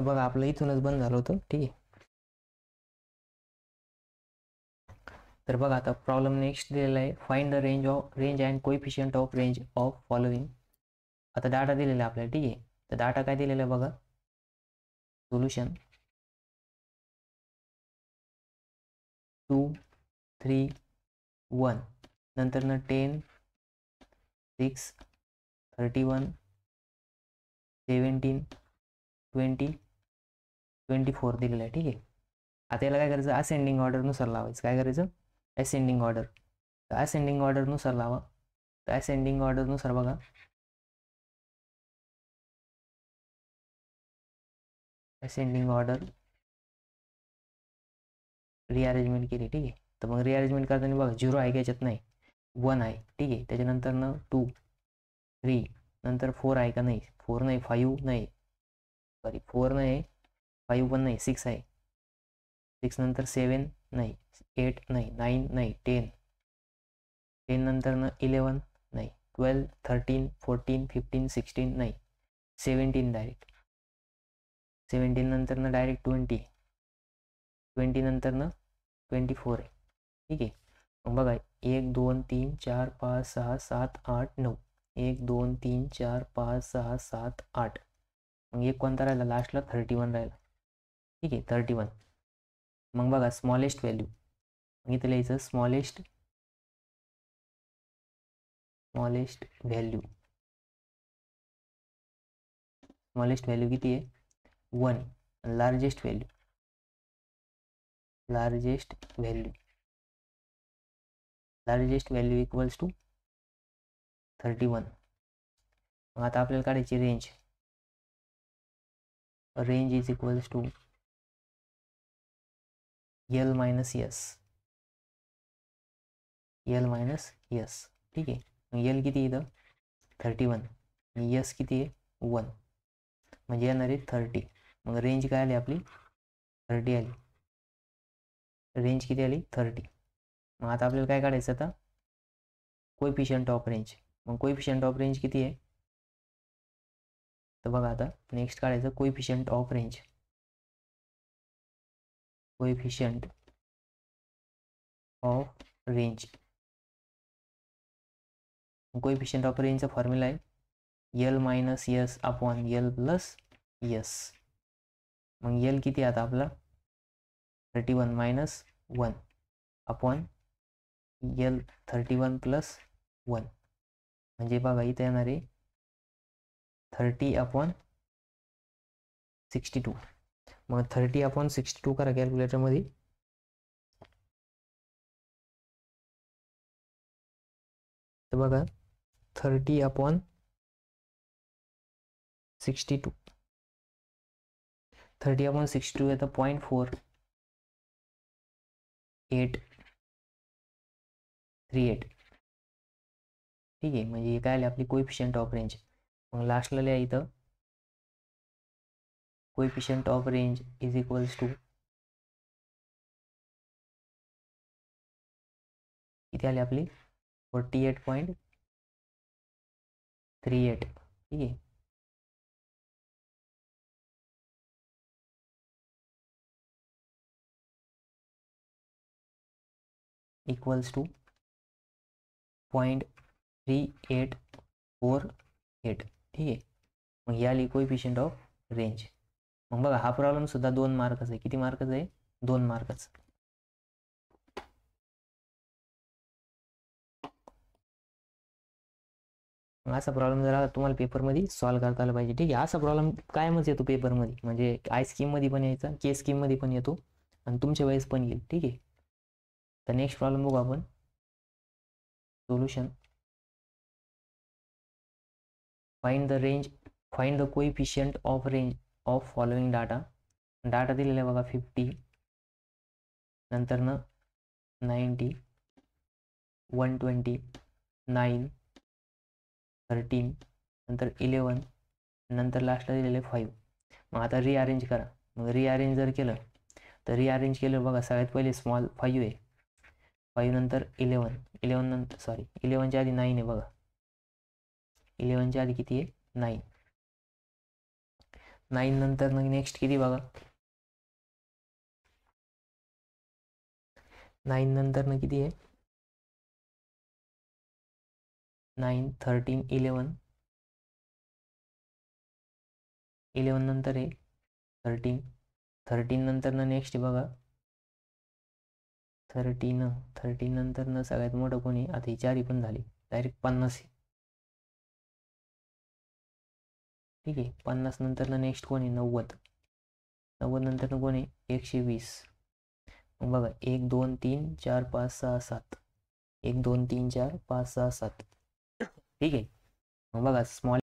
तर बघा आपलं इथूनच बंद झालं होतं. ठीक आहे. तर बघा आता प्रॉब्लेम नेक्स्ट दिलेला आहे. Find the range and coefficient of range of following. आता डाटा दिलेला आहे आपल्याला. ठीक आहे. तर डाटा काय दिलेला आहे बघा. सोल्युशन 2 3 1 नंतर 10 6 31 17 20 24 दिलेलं आहे. ठीक आहे. आता याला काय करायचं, असेंडिंग ऑर्डरनुसार लावायचं. काय करायचं, असेंडिंग ऑर्डर. तर असेंडिंग ऑर्डरनुसार लावा. तर असेंडिंग ऑर्डरनुसार बघा, असेंडिंग ऑर्डर रिअरेंजमेंट केली. ठीक आहे. तर मग रिअरेंजमेंट करताना बघा 0 आहे का याच्यात, नाही 1 आहे. ठीक आहे. त्याच्यानंतर 2 3 नंतर 4 आहे का, नाही 4 नाही, 5 नाही, सॉरी 4 नाही, 5 पण नाही, 6 आहे. 6 नंतर 7 नाही, 8 नाही, 9 नाही, 10 नंतर 11 नाही, 12 13 14 15 16 नाही, 17 डायरेक्ट. 17 नंतर डायरेक्ट 20 नंतर 24 आहे. ठीक आहे. मग बघा 1 2 3 4 5 6 7 8 9, 1 2 3 4 5 6 7 8. मग एक कोणता राहिला लास्टला, 31 राहिला. ठीक आहे. 31. मग बघा स्मॉलेस्ट व्हॅल्यू, इथं लिहायचं स्मॉलेस्ट व्हॅल्यू. स्मॉलेस्ट व्हॅल्यू किती आहे, 1. Largest value equals to 31. मग आता आपल्याला काढायची range is equals to L minus S. ठीक आहे. मग L किती इथं 31 आणि S किती आहे 1, म्हणजे येणार आहे 30. मग रेंज काय आली आपली 30 आली. रेंज किती आली 30. मग आता आपल्याला काय काढायचं, आता कोएफिशियंट ऑफ रेंज. मग कोएफिशियंट ऑफ रेंज किती आहे, तर बघा आता नेक्स्ट काढायचं coefficient of range. Coefficient of range. Coefficient of रेंजचा फॉर्म्युला आहे L minus S upon L plus S. मग L किती आता आपला 31 मायनस 1 अपॉन L 31 प्लस 1, म्हणजे बघा इथे येणार आहे 30 अपॉन 62. मग 30 अपॉन 62 करा कॅल्क्युलेटरमध्ये. तर बघा 30 अपॉन 62, 30 अपॉन 62 येतं 0.4838. ठीक आहे. म्हणजे काय आली आपली कोएफिशियंट ऑफ रेंज. मग लास्टला लिहा इथं coefficient of range is equals to किती आली आपली 48.38. ठीक आहे. Equals to 0.3848. ठीक आहे. मग ही आली कोएफिशियंट ऑफ रेंज. मग बघा हा प्रॉब्लेम सुद्धा 2 मार्काचा आहे. किती मार्काचा आहे, 2 मार्काचा. असा प्रॉब्लेम जरा तुम्हाला पेपरमध्ये सॉल्व्ह करता आला पाहिजे. ठीक आहे. असा प्रॉब्लेम कायमच येतो पेपरमध्ये, म्हणजे आय स्कीममध्ये पण यायचा, के स्कीममध्ये पण येतो आणि तुमच्या वेळेस पण येईल. ठीक आहे. तर नेक्स्ट प्रॉब्लेम बघू आपण. Solution find the coefficient of range of following data दिलेला आहे बघा 50 नंतर 90 120 9 13 नंतर 11 नंतर लास्टला दिलेले 5. मग आता रिअरेंज करा. मग रिअरेंज जर केलं तर रिअरेंज केलं बघा सगळ्यात पहिले स्मॉल 5 आहे, 5 नंतर 11 नंतर सॉरी 11च्या आधी 9 आहे बघा, 11च्या आधी किती आहे 9. 9 नंतर नेक्स्ट किती बघा, 9 नंतर किती आहे, 9 13 11, 11 नंतर आहे 13, 13 नंतर नेक्स्ट बघा 13 नंतर सगळ्यात मोठं कोणी, आता ही 4 पण झाली, डायरेक्ट 50 आहे. ठीक आहे, 50 नंतर नेक्स्ट कोणी 90, 90 नंतर कोणी 120. मग बघा 1 2 3 4 5 6 7, 1 2 3 4 5 6 7. ठीक आहे, मग बघा स्मॉल